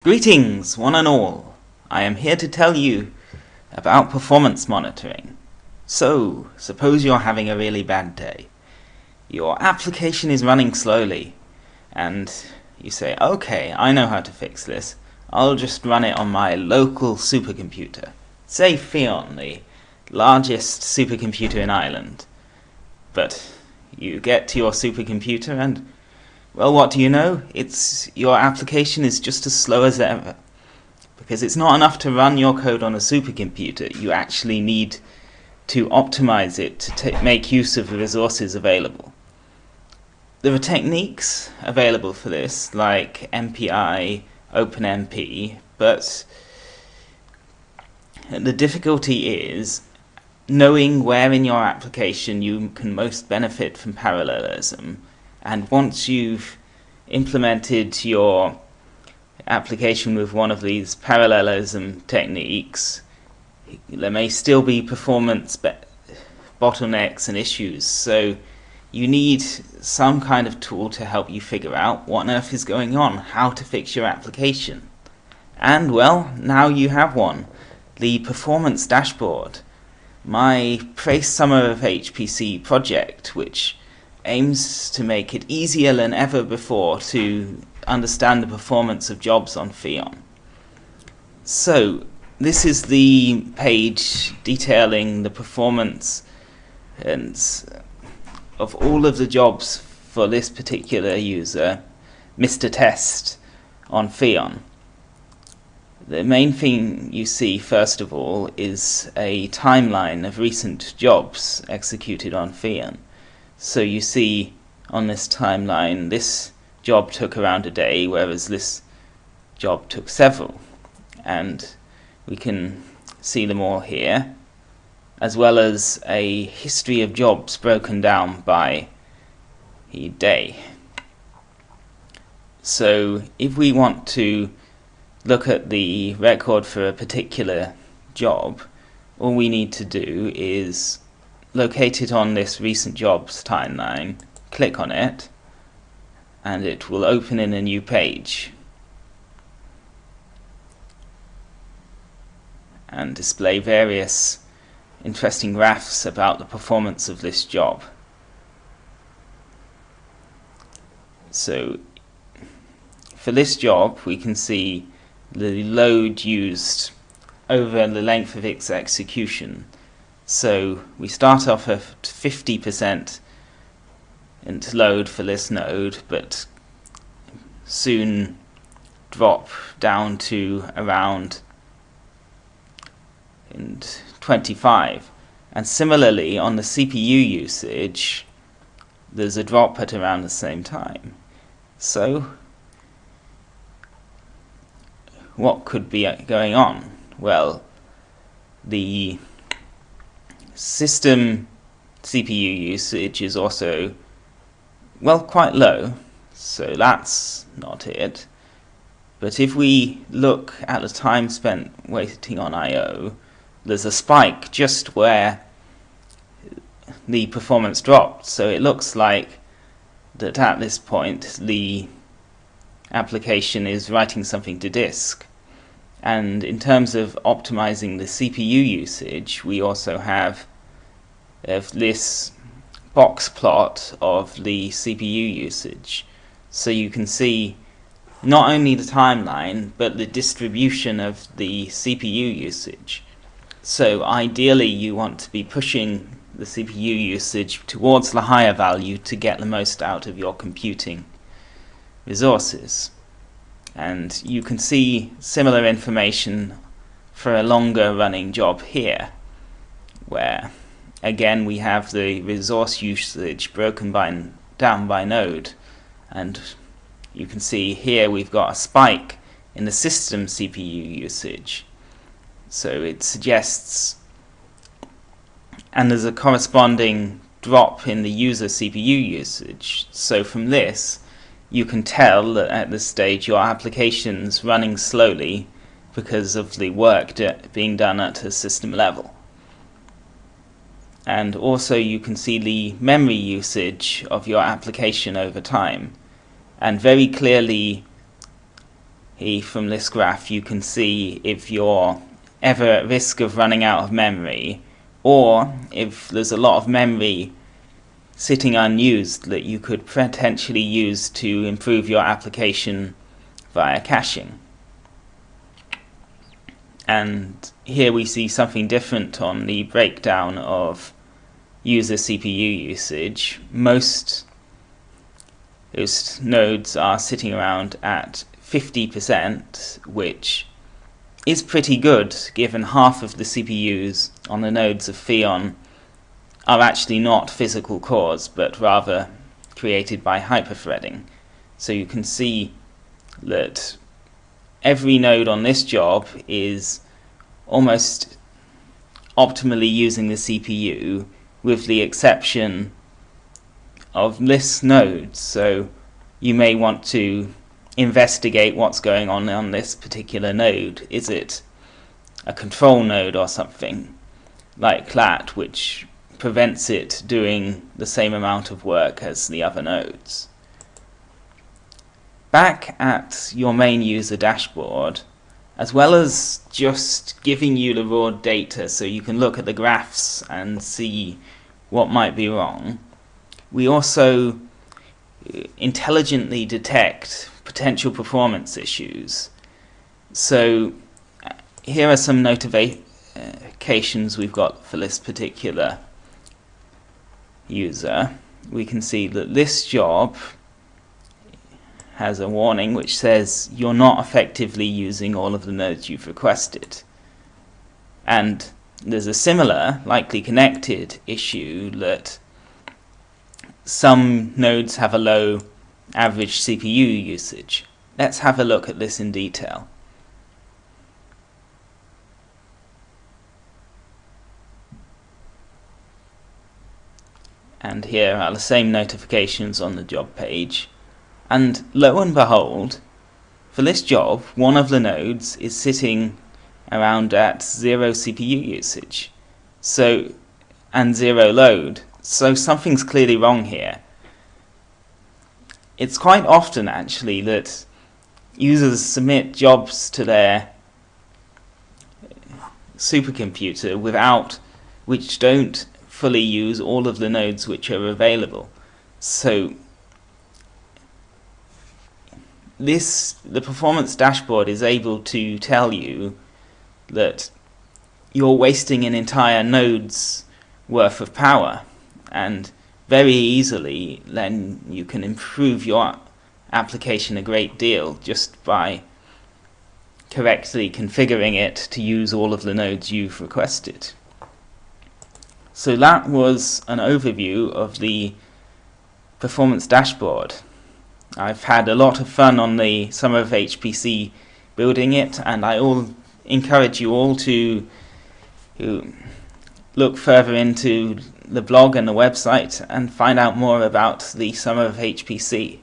Greetings, one and all. I am here to tell you about performance monitoring. So, suppose you're having a really bad day. Your application is running slowly, and you say, okay, I know how to fix this. I'll just run it on my local supercomputer. Say Fion, the largest supercomputer in Ireland. But you get to your supercomputer and, well, what do you know? Your application is just as slow as ever. Because it's not enough to run your code on a supercomputer. You actually need to optimize it to make use of the resources available. There are techniques available for this, like MPI, OpenMP, but the difficulty is knowing where in your application you can most benefit from parallelism. And once you've implemented your application with one of these parallelism techniques, there may still be performance bottlenecks and issues. So you need some kind of tool to help you figure out what on earth is going on, how to fix your application. And well, now you have one, the Performance Dashboard, my Praise Summer of HPC project, which aims to make it easier than ever before to understand the performance of jobs on Fion. So this is the page detailing the performance of all of the jobs for this particular user, Mr. Test, on Fion. The main thing you see first of all is a timeline of recent jobs executed on Fion. So you see on this timeline, this job took around a day, whereas this job took several. And we can see them all here, as well as a history of jobs broken down by a day. So if we want to look at the record for a particular job, all we need to do is locate it on this recent jobs timeline, click on it, and it will open in a new page and display various interesting graphs about the performance of this job. So for this job we can see the load used over the length of its execution. So we start off at 50% into load for this node, but soon drop down to around 25. And similarly on the CPU usage, there's a drop at around the same time. So what could be going on? Well, the system CPU usage is also, well, quite low, so that's not it. But if we look at the time spent waiting on I/O, there's a spike just where the performance dropped. So it looks like that at this point the application is writing something to disk. And in terms of optimizing the CPU usage, we also have this box plot of the CPU usage. So you can see not only the timeline, but the distribution of the CPU usage. So ideally you want to be pushing the CPU usage towards the higher value to get the most out of your computing resources. And you can see similar information for a longer running job here, where again we have the resource usage broken down by node, and you can see here we've got a spike in the system CPU usage. So it suggests, and there's a corresponding drop in the user CPU usage. So from this you can tell that at this stage your application's running slowly because of the work being done at a system level. And also you can see the memory usage of your application over time. And very clearly from this graph you can see if you're ever at risk of running out of memory, or if there's a lot of memory sitting unused that you could potentially use to improve your application via caching. And here we see something different on the breakdown of user CPU usage. Most those nodes are sitting around at 50%, which is pretty good given half of the CPUs on the nodes of Theon are actually not physical cores but rather created by hyperthreading. So you can see that every node on this job is almost optimally using the CPU, with the exception of this node. So you may want to investigate what's going on this particular node. Is it a control node or something like that which prevents it doing the same amount of work as the other nodes? Back at your main user dashboard, as well as just giving you the raw data so you can look at the graphs and see what might be wrong, we also intelligently detect potential performance issues. So here are some notifications we've got for this particular user. We can see that this job has a warning which says you're not effectively using all of the nodes you've requested. And there's a similar, likely connected issue that some nodes have a low average CPU usage. Let's have a look at this in detail. And here are the same notifications on the job page. And lo and behold, for this job, one of the nodes is sitting around at 0 CPU usage, and 0 load. So something's clearly wrong here. It's quite often actually that users submit jobs to their supercomputer which don't fully use all of the nodes which are available. So the performance dashboard is able to tell you that you're wasting an entire node's worth of power, and very easily then you can improve your application a great deal just by correctly configuring it to use all of the nodes you've requested. So that was an overview of the performance dashboard. I've had a lot of fun on the Summer of HPC building it, and I encourage you all to look further into the blog and the website and find out more about the Summer of HPC.